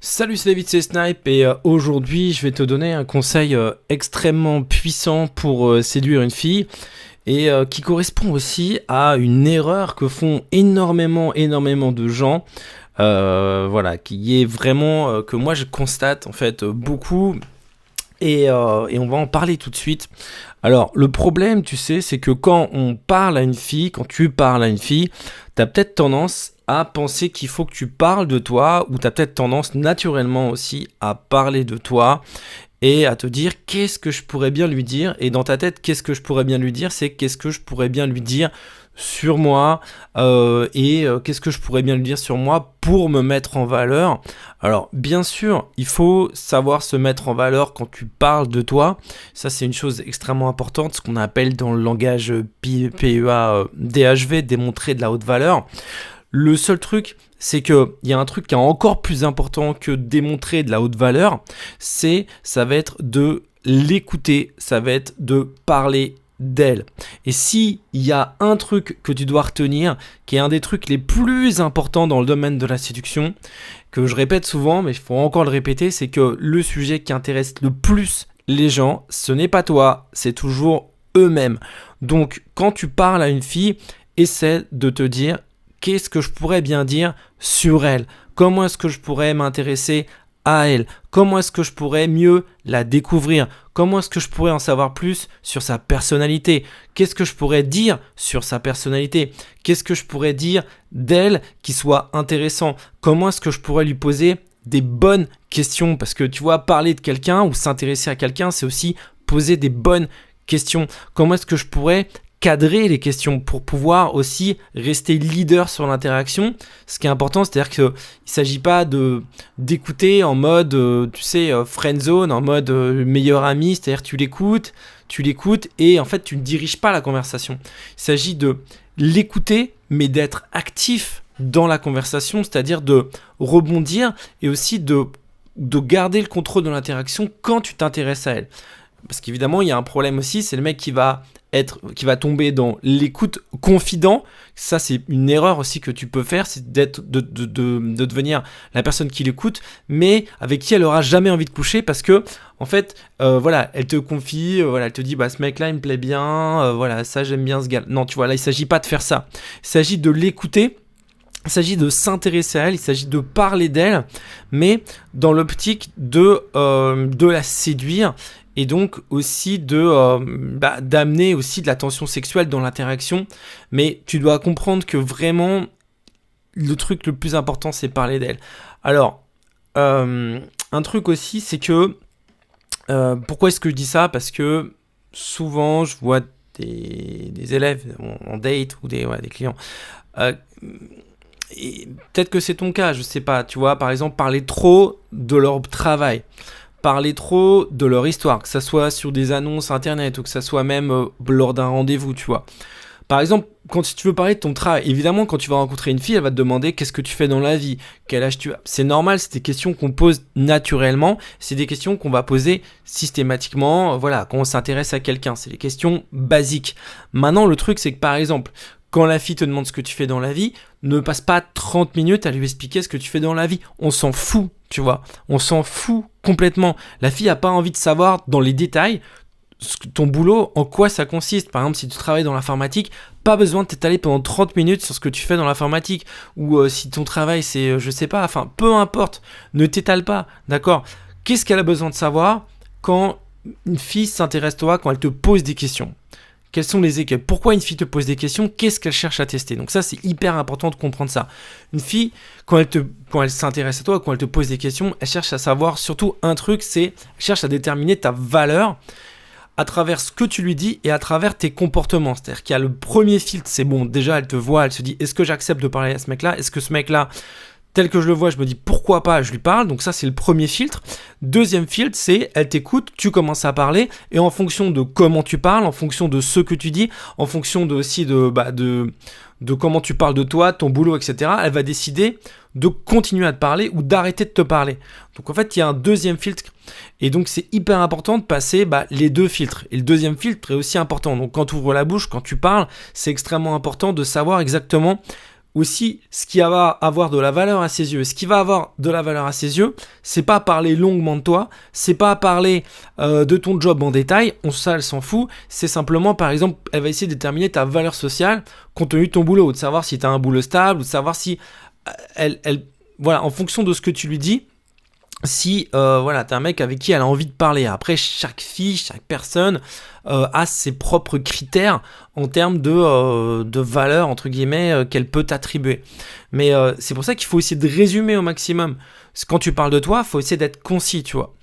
Salut, c'est David, c'est Snipe et aujourd'hui je vais te donner un conseil extrêmement puissant pour séduire une fille et qui correspond aussi à une erreur que font énormément de gens. Voilà, qui est vraiment que moi je constate en fait beaucoup et on va en parler tout de suite. Alors, le problème, tu sais, c'est que quand on parle à une fille, quand tu parles à une fille, t'as peut-être tendance à penser qu'il faut que tu parles de toi, ou t'as peut-être tendance naturellement aussi à parler de toi et à te dire qu'est-ce que je pourrais bien lui dire. Et dans ta tête, qu'est-ce que je pourrais bien lui dire, c'est qu'est-ce que je pourrais bien lui dire sur moi qu'est-ce que je pourrais bien lui dire sur moi pour me mettre en valeur. Alors bien sûr, il faut savoir se mettre en valeur quand tu parles de toi. Ça c'est une chose extrêmement importante, ce qu'on appelle dans le langage PEA DHV, démontrer de la haute valeur. Le seul truc, c'est qu'il y a un truc qui est encore plus important que démontrer de la haute valeur, ça va être de l'écouter, ça va être de parler d'elle. Et si il y a un truc que tu dois retenir, qui est un des trucs les plus importants dans le domaine de la séduction, que je répète souvent, mais il faut encore le répéter, c'est que le sujet qui intéresse le plus les gens, ce n'est pas toi, c'est toujours eux-mêmes. Donc quand tu parles à une fille, essaie de te dire qu'est-ce que je pourrais bien dire sur elle, comment est-ce que je pourrais m'intéresser à elle, comment est-ce que je pourrais mieux la découvrir, comment est-ce que je pourrais en savoir plus sur sa personnalité, qu'est-ce que je pourrais dire sur sa personnalité, qu'est-ce que je pourrais dire d'elle qui soit intéressant, comment est-ce que je pourrais lui poser des bonnes questions, parce que tu vois, parler de quelqu'un ou s'intéresser à quelqu'un, c'est aussi poser des bonnes questions, comment est-ce que je pourrais cadrer les questions pour pouvoir aussi rester leader sur l'interaction. Ce qui est important, c'est-à-dire qu'il ne s'agit pas d'écouter en mode, friend zone, en mode meilleur ami, c'est-à-dire tu l'écoutes et en fait tu ne diriges pas la conversation. Il s'agit de l'écouter mais d'être actif dans la conversation, c'est-à-dire de rebondir et aussi de garder le contrôle de l'interaction quand tu t'intéresses à elle. Parce qu'évidemment, il y a un problème aussi, c'est le mec qui va tomber dans l'écoute confident. Ça, c'est une erreur aussi que tu peux faire, c'est de devenir la personne qui l'écoute, mais avec qui elle aura jamais envie de coucher parce que, en fait, elle te confie, elle te dit, ce mec-là, il me plaît bien, ça, j'aime bien ce gars. Non, tu vois, là, il s'agit pas de faire ça. Il s'agit de l'écouter. Il s'agit de s'intéresser à elle, il s'agit de parler d'elle, mais dans l'optique de la séduire et donc aussi d'amener aussi de la tension sexuelle dans l'interaction. Mais tu dois comprendre que vraiment, le truc le plus important, c'est parler d'elle. Alors, un truc aussi, c'est que, pourquoi est-ce que je dis ça ? Parce que souvent, je vois des élèves en date ou des clients... Et peut-être que c'est ton cas, je sais pas, tu vois, par exemple, parler trop de leur travail, parler trop de leur histoire, que ça soit sur des annonces internet ou que ça soit même lors d'un rendez-vous, tu vois. Par exemple, quand tu veux parler de ton travail, évidemment, quand tu vas rencontrer une fille, elle va te demander qu'est-ce que tu fais dans la vie, quel âge tu as. C'est normal, c'est des questions qu'on pose naturellement, c'est des questions qu'on va poser systématiquement, quand on s'intéresse à quelqu'un, c'est des questions basiques. Maintenant, le truc, c'est que par exemple, quand la fille te demande ce que tu fais dans la vie, ne passe pas 30 minutes à lui expliquer ce que tu fais dans la vie. On s'en fout, tu vois. On s'en fout complètement. La fille n'a pas envie de savoir dans les détails ton boulot, en quoi ça consiste. Par exemple, si tu travailles dans l'informatique, pas besoin de t'étaler pendant 30 minutes sur ce que tu fais dans l'informatique. Ou si ton travail, c'est, peu importe, ne t'étale pas, d'accord ? Qu'est-ce qu'elle a besoin de savoir quand une fille s'intéresse à toi, quand elle te pose des questions ? Quelles sont les écueils ? Pourquoi une fille te pose des questions ? Qu'est-ce qu'elle cherche à tester ? Donc ça, c'est hyper important de comprendre ça. Une fille, quand elle s'intéresse à toi, quand elle te pose des questions, elle cherche à savoir surtout un truc, elle cherche à déterminer ta valeur à travers ce que tu lui dis et à travers tes comportements. C'est-à-dire qu'il y a le premier filtre, c'est bon, déjà elle te voit, elle se dit, est-ce que j'accepte de parler à ce mec-là ? Est-ce que ce mec-là, tel que je le vois, je me dis pourquoi pas, je lui parle. Donc ça, c'est le premier filtre. Deuxième filtre, c'est elle t'écoute, tu commences à parler et en fonction de comment tu parles, en fonction de ce que tu dis, en fonction de comment tu parles de toi, ton boulot, etc., elle va décider de continuer à te parler ou d'arrêter de te parler. Donc en fait, il y a un deuxième filtre et donc c'est hyper important de passer les deux filtres. Et le deuxième filtre est aussi important. Donc quand tu ouvres la bouche, quand tu parles, c'est extrêmement important de savoir exactement aussi ce qui va avoir de la valeur à ses yeux. Ce qui va avoir de la valeur à ses yeux, c'est pas parler longuement de toi, c'est pas parler de ton job en détail, ça elle s'en fout, c'est simplement par exemple, elle va essayer de déterminer ta valeur sociale compte tenu de ton boulot, de savoir si tu as un boulot stable, ou de savoir si voilà, en fonction de ce que tu lui dis, si voilà, t'es un mec avec qui elle a envie de parler. Après, chaque fille, chaque personne a ses propres critères en termes de valeur, entre guillemets, qu'elle peut t'attribuer. Mais c'est pour ça qu'il faut essayer de résumer au maximum. Quand tu parles de toi, il faut essayer d'être concis, tu vois.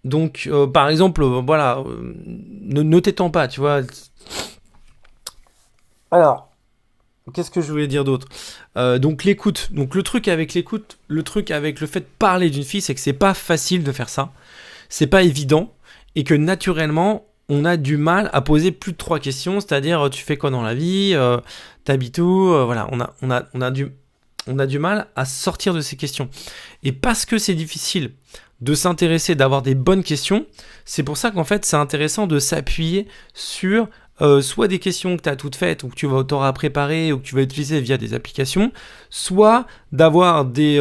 Donc, par exemple, voilà, ne t'étends pas, tu vois. Alors, qu'est-ce que je voulais dire d'autre? Donc l'écoute. Donc le truc avec l'écoute, le truc avec le fait de parler d'une fille, c'est que c'est pas facile de faire ça. C'est pas évident. Et que naturellement, on a du mal à poser plus de 3 questions. C'est-à-dire, tu fais quoi dans la vie? T'habites où? Voilà, on a du mal à sortir de ces questions. Et parce que c'est difficile de s'intéresser, d'avoir des bonnes questions, c'est pour ça qu'en fait, c'est intéressant de s'appuyer sur soit des questions que tu as toutes faites ou que tu t'auras préparées ou que tu vas utiliser via des applications, soit d'avoir des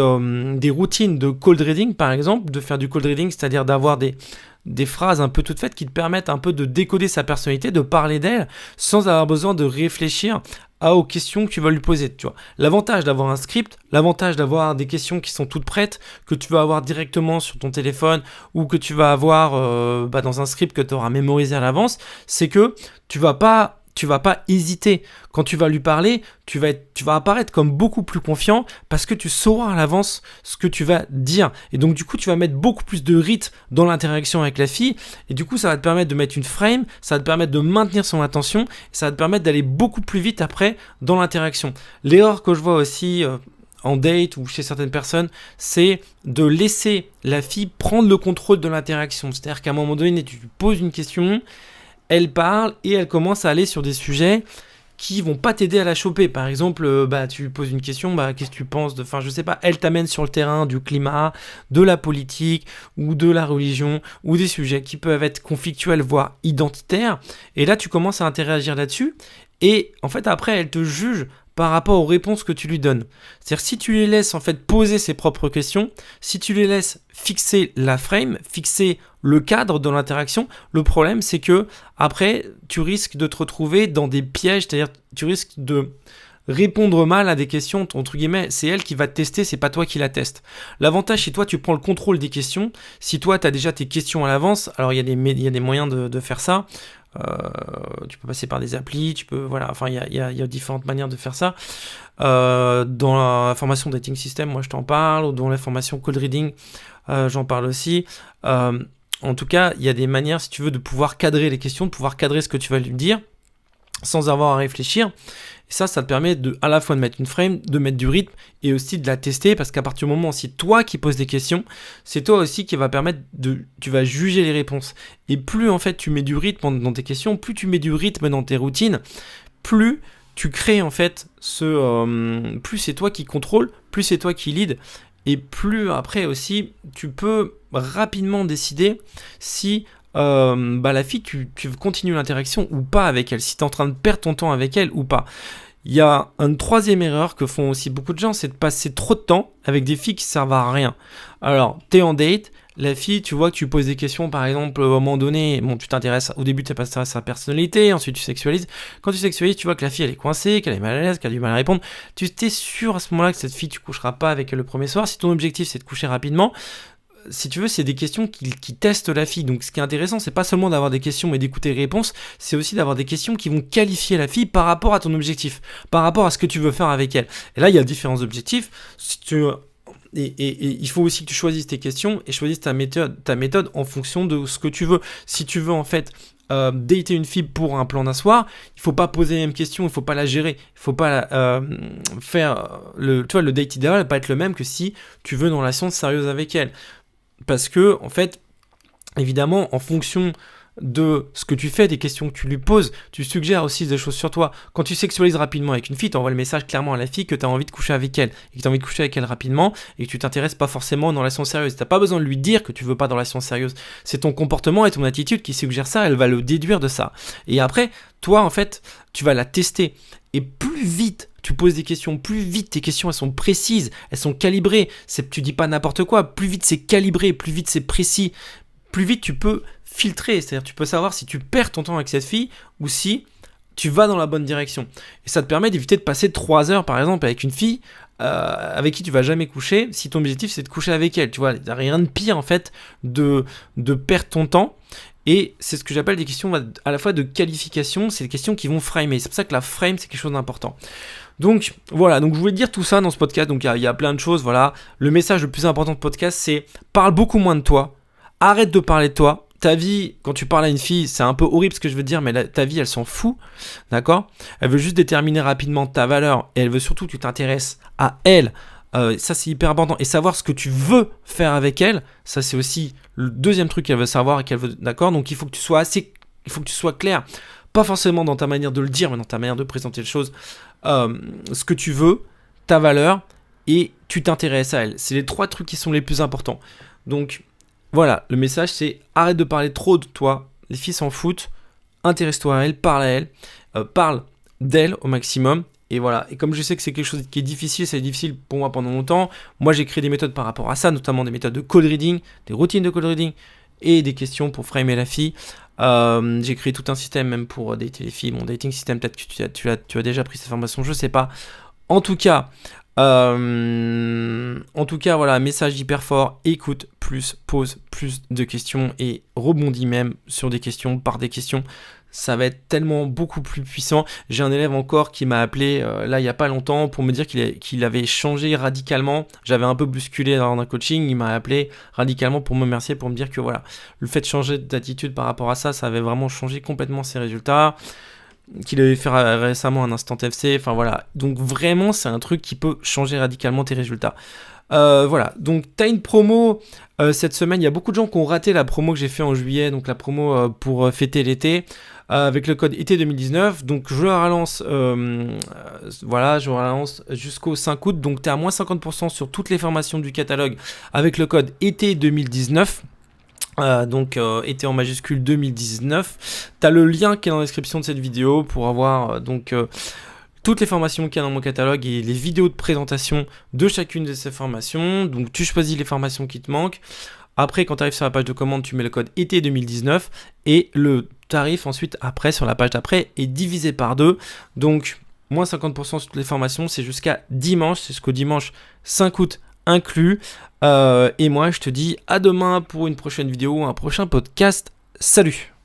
routines de cold reading par exemple, de faire du cold reading, c'est-à-dire d'avoir des phrases un peu toutes faites qui te permettent un peu de décoder sa personnalité, de parler d'elle sans avoir besoin de réfléchir aux questions que tu vas lui poser, tu vois. L'avantage d'avoir un script, l'avantage d'avoir des questions qui sont toutes prêtes, que tu vas avoir directement sur ton téléphone ou que tu vas avoir dans un script que tu auras mémorisé à l'avance, c'est que tu vas pas hésiter. Quand tu vas lui parler, tu vas apparaître comme beaucoup plus confiant parce que tu sauras à l'avance ce que tu vas dire. Et donc du coup, tu vas mettre beaucoup plus de rythme dans l'interaction avec la fille. Et du coup, ça va te permettre de mettre une frame, ça va te permettre de maintenir son attention, et ça va te permettre d'aller beaucoup plus vite après dans l'interaction. L'erreur que je vois aussi en date ou chez certaines personnes, c'est de laisser la fille prendre le contrôle de l'interaction. C'est-à-dire qu'à un moment donné, tu lui poses une question, elle parle et elle commence à aller sur des sujets qui vont pas t'aider à la choper. Par exemple, tu lui poses une question, qu'est-ce que tu penses de... Enfin, je sais pas, elle t'amène sur le terrain du climat, de la politique, ou de la religion, ou des sujets qui peuvent être conflictuels, voire identitaires. Et là, tu commences à interagir là-dessus. Et en fait, après, elle te juge par rapport aux réponses que tu lui donnes. C'est-à-dire, si tu les laisses en fait poser ses propres questions, si tu les laisses fixer la frame, fixer le cadre de l'interaction, le problème c'est que après tu risques de te retrouver dans des pièges, c'est-à-dire tu risques de répondre mal à des questions, entre guillemets, c'est elle qui va te tester, c'est pas toi qui la teste. L'avantage, si toi tu prends le contrôle des questions, si toi tu as déjà tes questions à l'avance, alors il y a des moyens de faire ça. Tu peux passer par des applis, tu peux, voilà, enfin il y a différentes manières de faire ça. Dans la formation Dating System, moi je t'en parle, ou dans la formation Cold Reading, j'en parle aussi. En tout cas, il y a des manières, si tu veux, de pouvoir cadrer les questions, de pouvoir cadrer ce que tu vas lui dire, sans avoir à réfléchir. Et ça te permet à la fois de mettre une frame, de mettre du rythme et aussi de la tester, parce qu'à partir du moment où c'est toi qui poses des questions, c'est toi aussi qui va permettre tu vas juger les réponses. Et plus en fait tu mets du rythme dans tes questions, plus tu mets du rythme dans tes routines, plus tu crées en fait plus c'est toi qui contrôle, plus c'est toi qui lead, et plus après aussi tu peux rapidement décider si la fille, tu continues l'interaction ou pas avec elle, si tu es en train de perdre ton temps avec elle ou pas. Il y a une troisième erreur que font aussi beaucoup de gens, c'est de passer trop de temps avec des filles qui servent à rien. Alors, tu es en date, la fille, tu vois que tu poses des questions, par exemple, à un moment donné, bon, tu t'intéresses, au début, tu t'intéresses à sa personnalité, ensuite tu sexualises. Quand tu sexualises, tu vois que la fille, elle est coincée, qu'elle est mal à l'aise, qu'elle a du mal à répondre. Tu t'es sûr à ce moment-là que cette fille, tu coucheras pas avec elle le premier soir. Si ton objectif, c'est de coucher rapidement, si tu veux, c'est des questions qui testent la fille. Donc ce qui est intéressant, c'est pas seulement d'avoir des questions et d'écouter les réponses, c'est aussi d'avoir des questions qui vont qualifier la fille par rapport à ton objectif, par rapport à ce que tu veux faire avec elle. Et là, il y a différents objectifs. Et il faut aussi que tu choisisses tes questions et choisisses ta méthode en fonction de ce que tu veux. Si tu veux en fait dater une fille pour un plan d'un soir, il faut pas poser les mêmes questions, il faut pas la gérer, il faut pas faire le date idéal va pas être le même que si tu veux une relation sérieuse avec elle. Parce que, en fait, évidemment, en fonction de ce que tu fais, des questions que tu lui poses, tu suggères aussi des choses sur toi. Quand tu sexualises rapidement avec une fille, tu envoies le message clairement à la fille que tu as envie de coucher avec elle, et que tu as envie de coucher avec elle rapidement, et que tu t'intéresses pas forcément dans la relation sérieuse. Tu n'as pas besoin de lui dire que tu veux pas dans la relation sérieuse. C'est ton comportement et ton attitude qui suggère ça, elle va le déduire de ça. Et après, toi, en fait, tu vas la tester. Et plus vite tu poses des questions, plus vite tes questions elles sont précises, elles sont calibrées. Tu dis pas n'importe quoi, plus vite c'est calibré, plus vite c'est précis, plus vite tu peux filtrer. C'est-à-dire tu peux savoir si tu perds ton temps avec cette fille ou si tu vas dans la bonne direction. Et ça te permet d'éviter de passer 3 heures par exemple avec une fille avec qui tu vas jamais coucher, si ton objectif c'est de coucher avec elle. Tu vois, il n'y a rien de pire en fait de perdre ton temps. Et c'est ce que j'appelle des questions à la fois de qualification, c'est des questions qui vont framer. C'est pour ça que la frame, c'est quelque chose d'important. Donc voilà, donc je voulais dire tout ça dans ce podcast, donc il y a plein de choses, voilà. Le message le plus important de podcast, c'est parle beaucoup moins de toi, arrête de parler de toi. Ta vie, quand tu parles à une fille, c'est un peu horrible ce que je veux dire, mais ta vie, elle s'en fout, d'accord ? Elle veut juste déterminer rapidement ta valeur, et elle veut surtout que tu t'intéresses à elle. Ça c'est hyper important, et savoir ce que tu veux faire avec elle, ça c'est aussi le deuxième truc qu'elle veut savoir et qu'elle veut, d'accord ? Donc il faut que tu sois clair, pas forcément dans ta manière de le dire, mais dans ta manière de présenter les choses, ce que tu veux, ta valeur, et tu t'intéresses à elle. C'est les 3 trucs qui sont les plus importants. Donc voilà, le message c'est arrête de parler trop de toi, les filles s'en foutent, intéresse-toi à elle, parle d'elle au maximum. Et voilà, et comme je sais que c'est quelque chose qui est difficile, c'est difficile pour moi pendant longtemps, moi j'ai créé des méthodes par rapport à ça, notamment des méthodes de code reading, des routines de code reading et des questions pour framer la fille. J'ai créé tout un système même pour dater les filles, mon dating system, peut-être que tu as déjà pris cette formation, je sais pas. En tout cas, voilà, message hyper fort, écoute plus, pose plus de questions et rebondis même sur des questions par des questions. Ça va être tellement beaucoup plus puissant. J'ai un élève encore qui m'a appelé là il n'y a pas longtemps pour me dire qu'il avait changé radicalement. J'avais un peu bousculé dans un coaching, il m'a appelé radicalement pour me remercier, pour me dire que voilà, le fait de changer d'attitude par rapport à ça, ça avait vraiment changé complètement ses résultats. Qu'il avait fait récemment un instant FC, enfin voilà. Donc vraiment c'est un truc qui peut changer radicalement tes résultats. Voilà, donc t'as une promo cette semaine, il y a beaucoup de gens qui ont raté la promo que j'ai fait en juillet, donc la promo pour fêter l'été, avec le code été 2019, donc je la relance, jusqu'au 5 août, donc t'es à moins 50% sur toutes les formations du catalogue avec le code été 2019. Été en majuscule 2019. T'as le lien qui est dans la description de cette vidéo pour avoir toutes les formations qu'il y a dans mon catalogue et les vidéos de présentation de chacune de ces formations. Donc tu choisis les formations qui te manquent. Après, quand tu arrives sur la page de commande, tu mets le code été 2019 et le tarif ensuite après sur la page d'après est divisé par 2. Donc moins 50% sur toutes les formations, c'est jusqu'à dimanche, c'est jusqu'au dimanche 5 août inclus. Et moi je te dis à demain pour une prochaine vidéo, un prochain podcast. Salut!